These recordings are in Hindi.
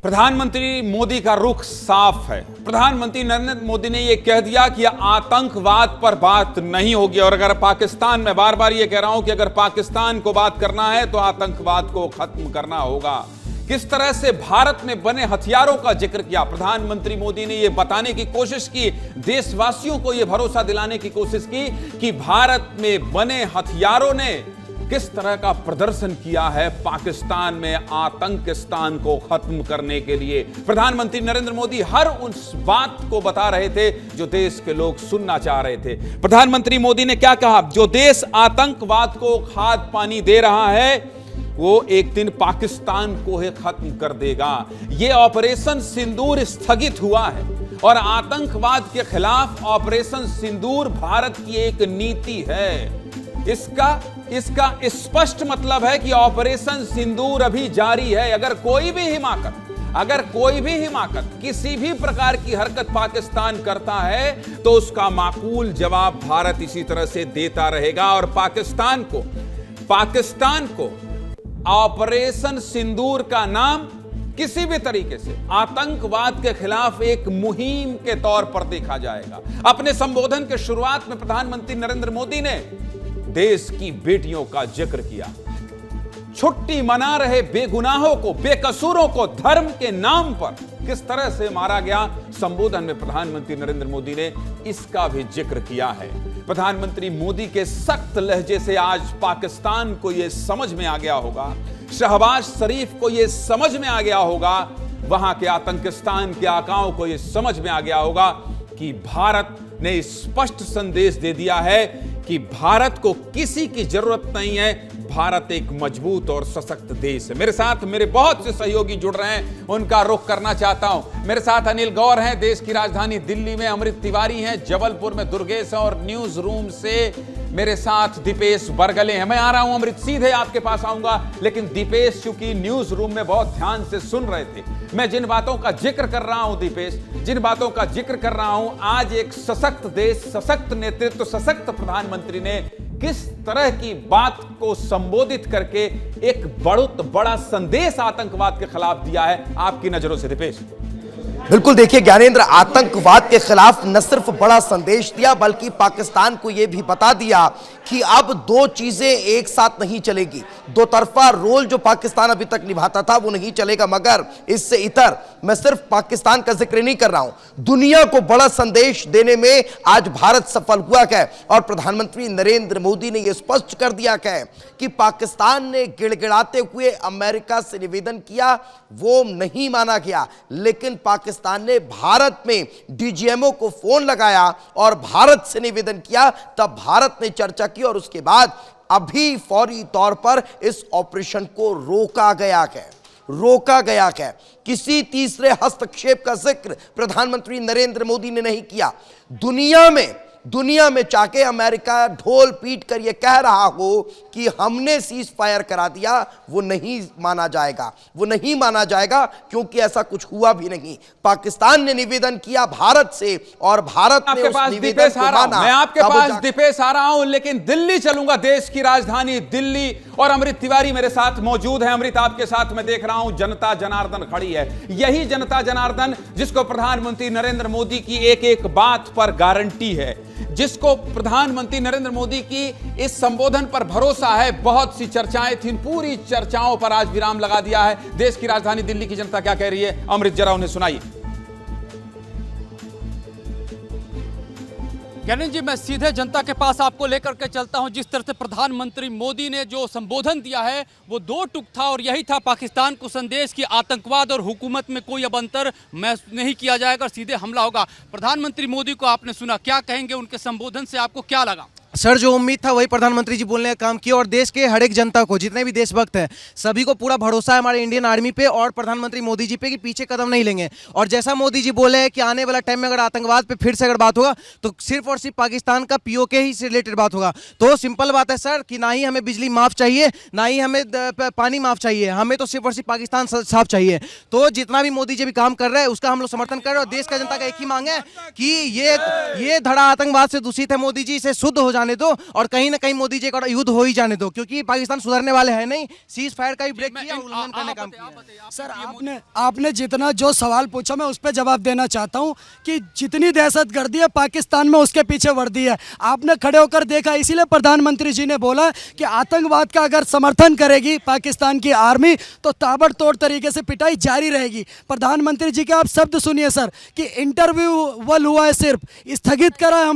प्रधानमंत्री मोदी का रुख साफ है। प्रधानमंत्री नरेंद्र मोदी ने यह कह दिया कि आतंकवाद पर बात नहीं होगी। और अगर पाकिस्तान, मैं बार बार यह कह रहा हूं कि अगर पाकिस्तान को बात करना है तो आतंकवाद को खत्म करना होगा। किस तरह से भारत में बने हथियारों का जिक्र किया प्रधानमंत्री मोदी ने, यह बताने की कोशिश की, देशवासियों को यह भरोसा दिलाने की कोशिश की कि भारत में बने हथियारों ने किस तरह का प्रदर्शन किया है पाकिस्तान में आतंकिस्तान को खत्म करने के लिए। प्रधानमंत्री नरेंद्र मोदी हर उस बात को बता रहे थे जो देश के लोग सुनना चाह रहे थे। प्रधानमंत्री मोदी ने क्या कहा? जो देश आतंकवाद को खाद पानी दे रहा है वो एक दिन पाकिस्तान को ही खत्म कर देगा। यह ऑपरेशन सिंदूर स्थगित हुआ है और आतंकवाद के खिलाफ ऑपरेशन सिंदूर भारत की एक नीति है। इसका स्पष्ट मतलब है कि ऑपरेशन सिंदूर अभी जारी है। अगर कोई भी हिमाकत किसी भी प्रकार की हरकत पाकिस्तान करता है तो उसका माकूल जवाब भारत इसी तरह से देता रहेगा। और पाकिस्तान को ऑपरेशन सिंदूर का नाम किसी भी तरीके से आतंकवाद के खिलाफ एक मुहिम के तौर पर देखा जाएगा। अपने संबोधन के शुरुआत में प्रधानमंत्री नरेंद्र मोदी ने देश की बेटियों का जिक्र किया। छुट्टी मना रहे बेगुनाहों को, बेकसूरों को धर्म के नाम पर किस तरह से मारा गया, संबोधन में प्रधानमंत्री नरेंद्र मोदी ने इसका भी जिक्र किया है। प्रधानमंत्री मोदी के सख्त लहजे से आज पाकिस्तान को यह समझ में आ गया होगा, शहबाज शरीफ को यह समझ में आ गया होगा, वहां के आतंकिस्तान के आकाओं को यह समझ में आ गया होगा कि भारत ने स्पष्ट संदेश दे दिया है कि भारत को किसी की जरूरत नहीं है, भारत एक मजबूत और सशक्त देश है। मेरे साथ मेरे बहुत से सहयोगी जुड़ रहे हैं, उनका रुख करना चाहता हूं। मेरे साथ अनिल गौर हैं, देश की राजधानी दिल्ली में अमृत तिवारी हैं, जबलपुर में दुर्गेश हैं और न्यूज रूम से मेरे साथ दीपेश बरगले हैं। मैं आ रहा हूं अमृत, सीधे आपके पास आऊंगा, लेकिन दीपेश चूंकि न्यूज रूम में बहुत ध्यान से सुन रहे थे, मैं जिन बातों का जिक्र कर रहा हूं दीपेश, जिन बातों का जिक्र कर रहा हूं, आज एक सशक्त देश, सशक्त नेतृत्व, सशक्त प्रधानमंत्री ने किस तरह की बात को संबोधित करके एक बहुत बड़ा संदेश आतंकवाद के खिलाफ दिया है, आपकी नजरों से दीपेश। बिल्कुल, देखिए ज्ञानेंद्र, आतंकवाद के खिलाफ न सिर्फ बड़ा संदेश दिया बल्कि पाकिस्तान को यह भी बता दिया कि अब दो चीजें एक साथ नहीं चलेगी। दो तरफा रोल जो पाकिस्तान अभी तक निभाता था वो नहीं चलेगा। मगर इससे इतर, मैं सिर्फ पाकिस्तान का जिक्र नहीं कर रहा हूं, दुनिया को बड़ा संदेश देने में आज भारत सफल हुआ है। और प्रधानमंत्री नरेंद्र मोदी ने यह स्पष्ट कर दिया है कि पाकिस्तान ने गिड़गिड़ाते हुए अमेरिका से निवेदन किया, वो नहीं माना गया, लेकिन पाकिस्तान ने भारत में डीजीएमओ को फोन लगाया और भारत से निवेदन किया, तब भारत ने चर्चा की और उसके बाद अभी फौरी तौर पर इस ऑपरेशन को रोका गया है। किसी तीसरे हस्तक्षेप का जिक्र प्रधानमंत्री नरेंद्र मोदी ने नहीं किया। दुनिया में चाहे अमेरिका ढोल पीट कर यह कह रहा हो कि हमने सीज फायर करा दिया, वो नहीं माना जाएगा क्योंकि ऐसा कुछ हुआ भी नहीं। पाकिस्तान ने निवेदन किया भारत से और भारत ने उस निवेदन को माना। मैं आपके पास दीपेश आ रहा हूं, लेकिन दिल्ली चलूंगा, देश की राजधानी दिल्ली, और अमृत तिवारी मेरे साथ मौजूद है। अमृत, आपके साथ मैं देख रहा हूं जनता जनार्दन खड़ी है। यही जनता जनार्दन जिसको प्रधानमंत्री नरेंद्र मोदी की एक एक बात पर गारंटी है, जिसको प्रधानमंत्री नरेंद्र मोदी की इस संबोधन पर भरोसा है। बहुत सी चर्चाएं थी, पूरी चर्चाओं पर आज विराम लगा दिया है। देश की राजधानी दिल्ली की जनता क्या कह रही है, अमृत जरा उन्हें सुनाइए। ज्ञानेंद्र जी, मैं सीधे जनता के पास आपको लेकर के चलता हूं। जिस तरह से प्रधानमंत्री मोदी ने जो संबोधन दिया है वो दो टुक था और यही था पाकिस्तान को संदेश कि आतंकवाद और हुकूमत में कोई अब अंतर नहीं किया जाएगा और सीधे हमला होगा। प्रधानमंत्री मोदी को आपने सुना, क्या कहेंगे उनके संबोधन से, आपको क्या लगा? सर, जो उम्मीद था वही प्रधानमंत्री जी बोलने का काम किया और देश के हर एक जनता को, जितने भी देशभक्त हैं, सभी को पूरा भरोसा है हमारे इंडियन आर्मी पे और प्रधानमंत्री मोदी जी पे कि पीछे कदम नहीं लेंगे। और जैसा मोदी जी बोले हैं कि आने वाला टाइम में अगर आतंकवाद पे फिर से अगर बात होगा तो सिर्फ और सिर्फ पाकिस्तान का पीओके ही से रिलेटेड बात होगा। तो सिंपल बात है सर कि ना ही हमें बिजली माफ चाहिए, ना ही हमें पानी माफ चाहिए, हमें तो सिर्फ और सिर्फ पाकिस्तान साफ चाहिए। तो जितना भी मोदी जी भी काम कर रहे हैं उसका हम लोग समर्थन कर रहे हैं और देश का जनता का एक ही मांग है कि ये धड़ा आतंकवाद से दूषित है, मोदी जी से शुद्ध हो जाने जाने दो और कहीं ना कहीं मोदी जी एक और युद्ध हो ही जाने दो, क्योंकि पाकिस्तान सुधरने वाले हैं नहीं, सीज फायर का ही ब्रेक किया, उल्लंघन करने का काम किया। सर आपने जितना जो सवाल पूछा मैं उस पर जवाब देना चाहता हूं कि जितनी दहशतगर्दी है पाकिस्तान में उसके पीछे वर्दी है। आपने खड़े होकर देखा, इसीलिए प्रधानमंत्री जी ने बोला कि आतंकवाद का अगर समर्थन करेगी पाकिस्तान की आर्मी तो ताबड़तोड़ तरीके से पिटाई जारी रहेगी। प्रधानमंत्री जी के आप शब्द सुनिए सर कि इंटरव्यूअल हुआ है, सिर्फ स्थगित करा है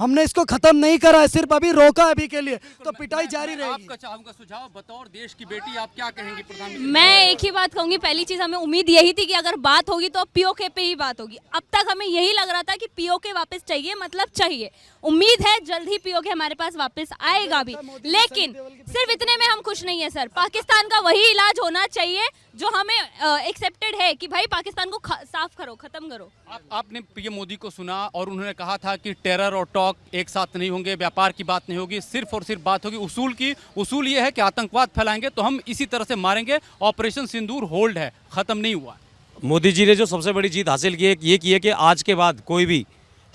हमने इसको खत्म नहीं करा है, सिर्फ अभी रोका है अभी के लिए, तो पिटाई जारी रहेगी। आपका चाहूंगा सुझाव, बतौर देश की बेटी आप क्या कहेंगी प्रधानमंत्री? मैं एक ही बात कहूंगी, पहली चीज हमें उम्मीद यही थी कि अगर बात होगी तो पीओके पे ही बात होगी। अब तक हमें यही लग रहा था कि पीओके वापस चाहिए, मतलब चाहिए। उम्मीद है जल्द ही पीओके हमारे पास वापस आएगा भी, लेकिन सिर्फ इतने में हम खुश नहीं है सर। पाकिस्तान का वही इलाज होना चाहिए जो हमें एक्सेप्टेड है कि भाई पाकिस्तान को साफ करो, खत्म करो। आपने पीएम मोदी को सुना और उन्होंने कहा था कि टेरर और टॉक एक साथ नहीं होंगे, व्यापार की बात नहीं होगी, सिर्फ और सिर्फ बात होगी उसूल की। उसूल ये है कि आतंकवाद फैलाएंगे तो हम इसी तरह से मारेंगे। ऑपरेशन सिंदूर होल्ड है, खत्म नहीं हुआ। मोदी जी ने जो सबसे बड़ी जीत हासिल की है ये की है कि आज के बाद कोई भी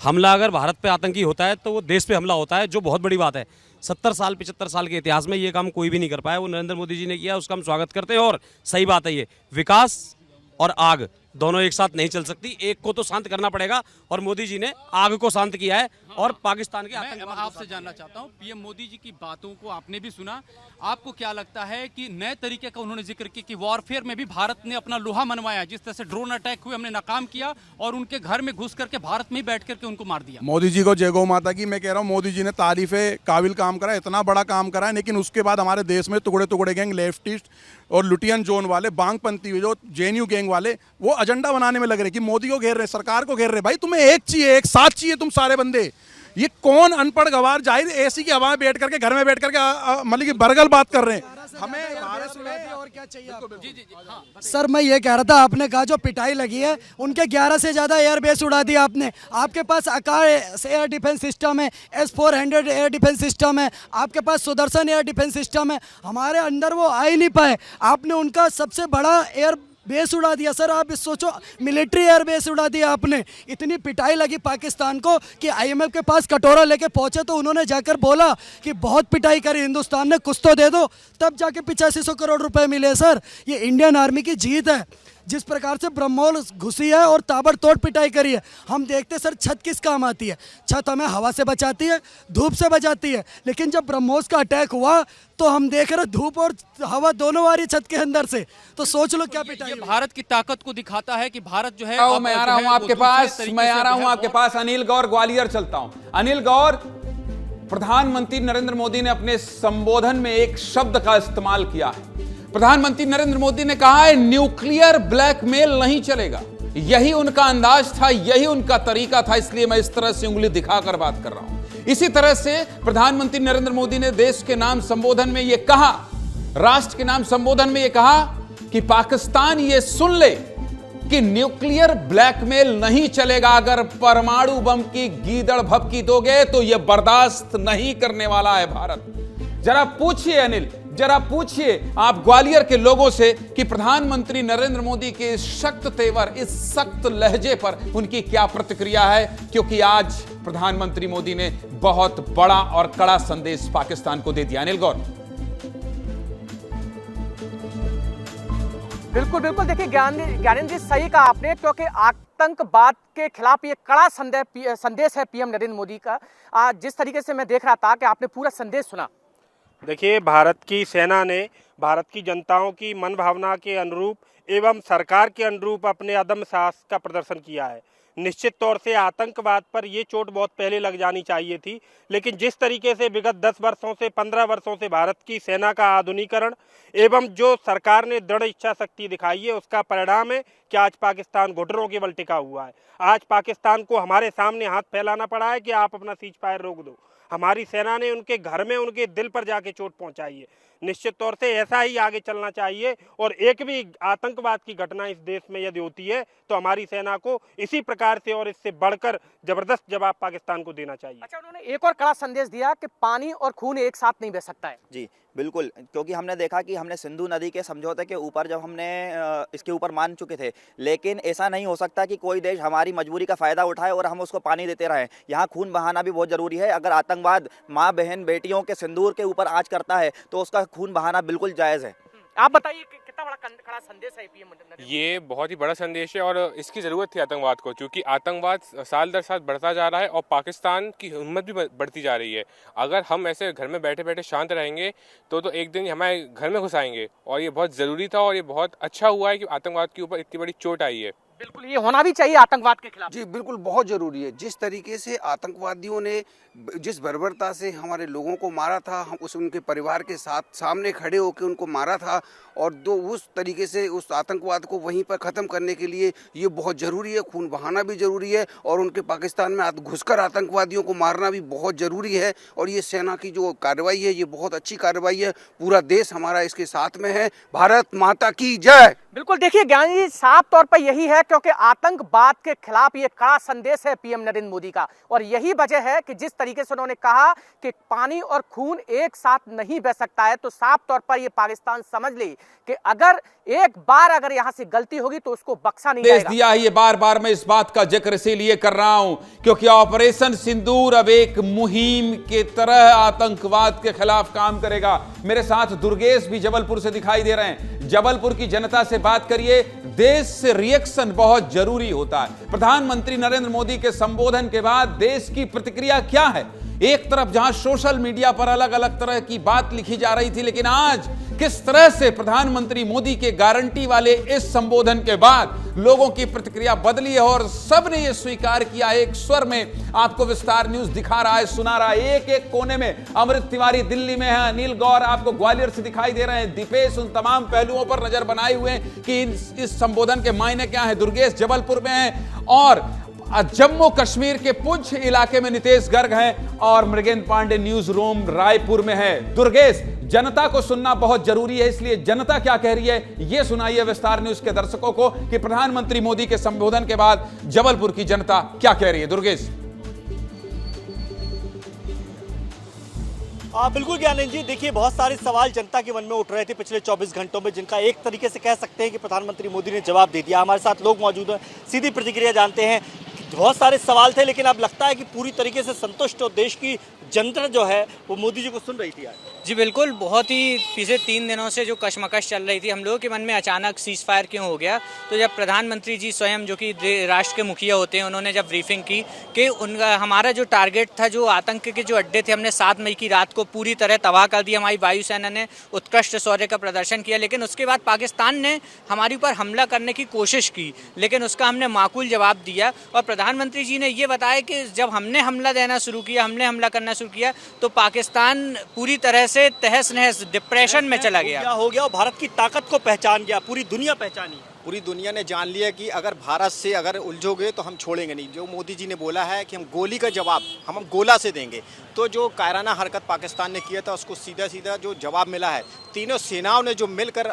हमला अगर भारत पे आतंकी होता है तो वो देश पे हमला होता है, जो बहुत बड़ी बात है। 70 साल 75 साल के इतिहास में ये काम कोई भी नहीं कर पाया, वो नरेंद्र मोदी जी ने किया, उसका हम स्वागत करते हैं। और सही बात है, ये विकास और आग दोनों एक साथ नहीं चल सकती, एक को तो शांत करना पड़ेगा और मोदी जी ने आग को शांत किया है और पाकिस्तान के मैं आपसे जानना चाहता हूं, पीएम मोदी जी की बातों को आपने भी सुना, आपको क्या लगता है कि नए तरीके का उन्होंने जिक्र किया कि वॉरफेयर में भी भारत ने अपना लोहा मनवाया, जिस तरह से ड्रोन अटैक हुए हमने नाकाम किया और उनके घर में घुस करके भारत में ही बैठ करके उनको मार दिया। मोदी जी को जय गौ माता की। मैं कह रहा हूँ मोदी जी ने तारीफे काबिल काम करा, इतना बड़ा काम करा है, लेकिन उसके बाद हमारे देश में टुकड़े टुकड़े गैंग, लेफ्टिस्ट और लुटियन जोन वाले, बांगपंथी जो जेएनयू गैंग वाले, वो एजेंडा बनाने में लग रहे कि मोदी को घेर रहे, सरकार को घेर रहे। भाई तुम्हें एक चाहिए, एक साथ चाहिए तुम सारे बंदे। ये कौन अनपढ़ गवार जाहिर एसी की हवा में बैठ करके, घर में बैठ करके मतलब कि बरगल बात कर रहे हैं। हमें भारत में और क्या चाहिए आपको? सर मैं ये कह रहा था, आपने कहा जो पिटाई लगी है उनके 11 से ज्यादा एयरबेस उड़ा दिया आपने। आपके पास आकाश एयर डिफेंस सिस्टम है, S-400 एयर डिफेंस सिस्टम है, आपके पास सुदर्शन एयर डिफेंस सिस्टम है, हमारे अंदर वो आ ही नहीं पाए। आपने उनका सबसे बड़ा एयर बेस उड़ा दिया। सर आप सोचो, मिलिट्री एयर बेस उड़ा दिया आपने। इतनी पिटाई लगी पाकिस्तान को कि IMF के पास कटोरा लेके पहुंचे तो उन्होंने जाकर बोला कि बहुत पिटाई करी हिंदुस्तान ने, कुछ तो दे दो, तब जाके 8500 करोड़ रुपए मिले। सर ये इंडियन आर्मी की जीत है। जिस प्रकार से ब्रह्मोस घुसी है और ताबड़तोड़ पिटाई करी है, हम देखते सर छत किस काम आती है? छत हमें हवा से बचाती है, धूप से बचाती है, लेकिन जब ब्रह्मोस का अटैक हुआ तो हम देख रहे धूप और हवा दोनों आ रही छत के अंदर से। तो सोच लो क्या पिटाई। ये भारत की ताकत को दिखाता है कि भारत जो है मैं आ रहा हूं आपके पास, अनिल गौर, ग्वालियर चलता हूं। अनिल गौर, प्रधानमंत्री नरेंद्र मोदी ने अपने संबोधन में एक शब्द का इस्तेमाल किया है। प्रधानमंत्री नरेंद्र मोदी ने कहा है न्यूक्लियर ब्लैकमेल नहीं चलेगा। यही उनका अंदाज था, यही उनका तरीका था, इसलिए मैं इस तरह से उंगली दिखाकर बात कर रहा हूं। इसी तरह से प्रधानमंत्री नरेंद्र मोदी ने देश के नाम संबोधन में यह कहा, राष्ट्र के नाम संबोधन में यह कहा कि पाकिस्तान यह सुन ले कि न्यूक्लियर ब्लैकमेल नहीं चलेगा। अगर परमाणु बम की गीदड़ भभकी दोगे तो यह बर्दाश्त नहीं करने वाला है भारत। जरा पूछिए अनिल, जरा पूछिए आप ग्वालियर के लोगों से कि प्रधानमंत्री नरेंद्र मोदी के इस सख्त तेवर, इस सख्त लहजे पर उनकी क्या प्रतिक्रिया है, क्योंकि आज प्रधानमंत्री मोदी ने बहुत बड़ा और कड़ा संदेश पाकिस्तान को दे दिया। अनिल गौर। बिल्कुल बिल्कुल, देखिए ज्ञानेंद्र जी सही कहा आपने, क्योंकि आतंकवाद के खिलाफ ये कड़ा संदेश है पीएम नरेंद्र मोदी का। जिस तरीके से मैं देख रहा था कि आपने पूरा संदेश सुना। देखिए, भारत की सेना ने भारत की जनताओं की मन भावना के अनुरूप एवं सरकार के अनुरूप अपने अदम्य साहस का प्रदर्शन किया है। निश्चित तौर से आतंकवाद पर ये चोट बहुत पहले लग जानी चाहिए थी, लेकिन जिस तरीके से विगत 10 वर्षों से 15 वर्षों से भारत की सेना का आधुनिकीकरण एवं जो सरकार ने दृढ़ इच्छा शक्ति दिखाई है, उसका परिणाम है कि आज पाकिस्तान घुटनों के बल टिका हुआ है। आज पाकिस्तान को हमारे सामने हाथ फैलाना पड़ा है कि आप अपना सीज फायर रोक दो। हमारी सेना ने उनके घर में, उनके दिल पर जाके चोट पहुंचाई है। निश्चित तौर से ऐसा ही आगे चलना चाहिए और एक भी आतंकवाद की घटना इस देश में यदि होती है तो हमारी सेना को इसी प्रकार से और इससे बढ़कर जबरदस्त जवाब पाकिस्तान को देना चाहिए। अच्छा, उन्होंने एक और कड़ा संदेश दिया कि पानी और खून एक साथ नहीं बह सकता है। जी, बिल्कुल, क्योंकि हमने देखा कि हमने सिंधु नदी के समझौते के ऊपर जब हमने इसके ऊपर मान चुके थे, लेकिन ऐसा नहीं हो सकता कि कोई देश हमारी मजबूरी का फ़ायदा उठाए और हम उसको पानी देते रहें। यहाँ खून बहाना भी बहुत ज़रूरी है। अगर आतंकवाद माँ बहन बेटियों के सिंदूर के ऊपर आँच करता है तो उसका खून बहाना बिल्कुल जायज़ है। आप बताइए कि कितना बड़ा कड़ा संदेश है पीएम नरेंद्र मोदी? ये बहुत ही बड़ा संदेश है और इसकी ज़रूरत थी आतंकवाद को, क्योंकि आतंकवाद साल दर साल बढ़ता जा रहा है और पाकिस्तान की हिम्मत भी बढ़ती जा रही है। अगर हम ऐसे घर में बैठे बैठे शांत रहेंगे तो एक दिन हमारे घर में घुस आएंगे, और ये बहुत ज़रूरी था और ये बहुत अच्छा हुआ है कि आतंकवाद के ऊपर इतनी बड़ी चोट आई है। बिल्कुल, ये होना भी चाहिए आतंकवाद के खिलाफ। जी बिल्कुल, बहुत ज़रूरी है। जिस तरीके से आतंकवादियों ने जिस बर्बरता से हमारे लोगों को मारा था, हम उनके परिवार के साथ सामने खड़े होकर उनको मारा था, और उस तरीके से उस आतंकवाद को वहीं पर ख़त्म करने के लिए ये बहुत ज़रूरी है। खून बहाना भी ज़रूरी है और उनके पाकिस्तान में घुसकर आतंकवादियों को मारना भी बहुत ज़रूरी है। और ये सेना की जो कार्रवाई है ये बहुत अच्छी कार्रवाई है। पूरा देश हमारा इसके साथ में है। भारत माता की जय। बिल्कुल, देखिए ज्ञानी जी, साफ तौर पर यही है, क्योंकि आतंकवाद के खिलाफ ये कड़ा संदेश है पीएम नरेंद्र मोदी का, और यही वजह है कि जिस तरीके से उन्होंने कहा कि पानी और खून एक साथ नहीं बह सकता है, तो साफ तौर पर ये पाकिस्तान समझ ले कि अगर एक बार अगर यहां से गलती होगी तो उसको बख्शा नहीं जाएगा। दिया है। ये बार बार मैं इस बात का जिक्र इसीलिए कर रहा हूं क्योंकि ऑपरेशन सिंदूर अब एक मुहिम के तरह आतंकवाद के खिलाफ काम करेगा। मेरे साथ दुर्गेश भी जबलपुर से दिखाई दे रहे हैं। जबलपुर की जनता से बात करिए। देश से रिएक्शन बहुत जरूरी होता है। प्रधानमंत्री नरेंद्र मोदी के संबोधन के बाद देश की प्रतिक्रिया क्या है? एक तरफ जहां सोशल मीडिया पर अलग अलग तरह की बात लिखी जा रही थी, लेकिन आज किस तरह से प्रधानमंत्री मोदी के गारंटी वाले इस संबोधन के बाद लोगों की प्रतिक्रिया बदली है और सबने ये स्वीकार किया। एक स्वर में आपको विस्तार न्यूज दिखा रहा है, सुना रहा है। एक एक कोने में अमृत तिवारी दिल्ली में है, अनिल गौर आपको ग्वालियर से दिखाई दे रहे हैं, दीपेश उन तमाम पहलुओं पर नजर बनाए हुए हैं कि इस संबोधन के मायने क्या है। दुर्गेश जबलपुर में है और जम्मू कश्मीर के पुंछ इलाके में नितेश गर्ग हैं और मृगेंद्र पांडे न्यूज रूम रायपुर में है। दुर्गेश, जनता को सुनना बहुत जरूरी है, इसलिए जनता क्या कह रही है यह सुनाइए विस्तार न्यूज के दर्शकों को कि प्रधानमंत्री मोदी के संबोधन के बाद जबलपुर की जनता क्या कह रही है। दुर्गेश। बिल्कुल ज्ञानेंद्र जी, देखिए बहुत सारे सवाल जनता के मन में उठ रहे थे पिछले 24 घंटों में, जिनका एक तरीके से कह सकते हैं कि प्रधानमंत्री मोदी ने जवाब दे दिया। हमारे साथ लोग मौजूद हैं, सीधी प्रतिक्रिया जानते हैं। बहुत सारे सवाल थे, लेकिन अब लगता है कि पूरी तरीके से संतुष्ट और देश की जनता जो है वो मोदी जी को सुन रही थी आज। जी बिल्कुल, बहुत ही पिछले 3 दिनों से जो कशमकश चल रही थी, हम लोगों के मन में अचानक सीज फायर क्यों हो गया। तो जब प्रधानमंत्री जी स्वयं, जो कि राष्ट्र के मुखिया होते हैं, उन्होंने जब ब्रीफिंग की कि उनका हमारा जो टारगेट था, जो आतंक के जो अड्डे थे, हमने 7 मई की रात को पूरी तरह तबाह कर दिया। हमारी वायुसेना ने उत्कृष्ट शौर्य का प्रदर्शन किया, लेकिन उसके बाद पाकिस्तान ने हमारे ऊपर हमला करने की कोशिश की, लेकिन उसका हमने माकूल जवाब दिया। और प्रधानमंत्री जी ने ये बताया कि जब हमने हमला देना शुरू किया, हमने हमला करना शुरू किया, तो पाकिस्तान पूरी तरह से तहस नहस डिप्रेशन में चला गया हो गया और भारत की ताकत को पहचान गया, पूरी दुनिया पहचानी। पूरी दुनिया ने जान लिया कि अगर भारत से अगर उलझोगे तो हम छोड़ेंगे नहीं। जो मोदी जी ने बोला है कि हम गोली का जवाब हम गोला से देंगे, तो जो कायराना हरकत पाकिस्तान ने किया था उसको सीधा सीधा जो जवाब मिला है। तीनों सेनाओं ने जो मिलकर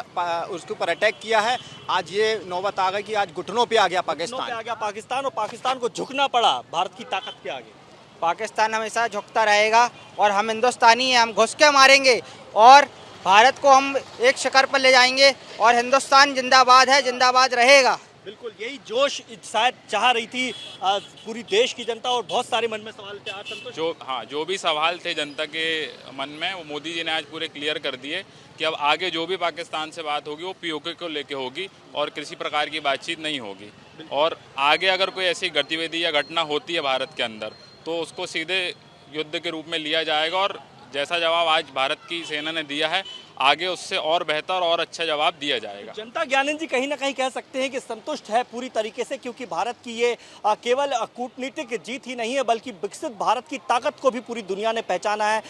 उसके ऊपर अटैक किया है, आज ये नौबत आ गई कि आज घुटनों पे आ गया पाकिस्तान। और पाकिस्तान को झुकना पड़ा भारत की ताकत के आगे। पाकिस्तान हमेशा झुकता रहेगा और हम हिंदुस्तानी हैं, हम घुस के मारेंगे और भारत को हम एक शिखर पर ले जाएंगे और हिंदुस्तान जिंदाबाद है, जिंदाबाद रहेगा। बिल्कुल यही जोश शायद चाह रही थी पूरी देश की जनता, और बहुत सारे मन में सवाल थे। आज संतोष, जो भी सवाल थे जनता के मन में, वो मोदी जी ने आज पूरे क्लियर कर दिए कि अब आगे जो भी पाकिस्तान से बात होगी वो पीओके को लेके होगी और किसी प्रकार की बातचीत नहीं होगी। और आगे अगर कोई ऐसी गतिविधि या घटना होती है भारत के अंदर, तो उसको सीधे युद्ध के रूप में लिया जाएगा। और जैसा जवाब आज भारत की सेना ने दिया है, आगे उससे और बेहतर और अच्छा जवाब दिया जाएगा। जनता ज्ञानेंद्र जी कहीं ना कहीं कह सकते हैं कि संतुष्ट है पूरी तरीके से, क्योंकि भारत की ये केवल कूटनीतिक जीत ही नहीं है, बल्कि विकसित भारत की ताकत को भी पूरी दुनिया ने पहचाना है।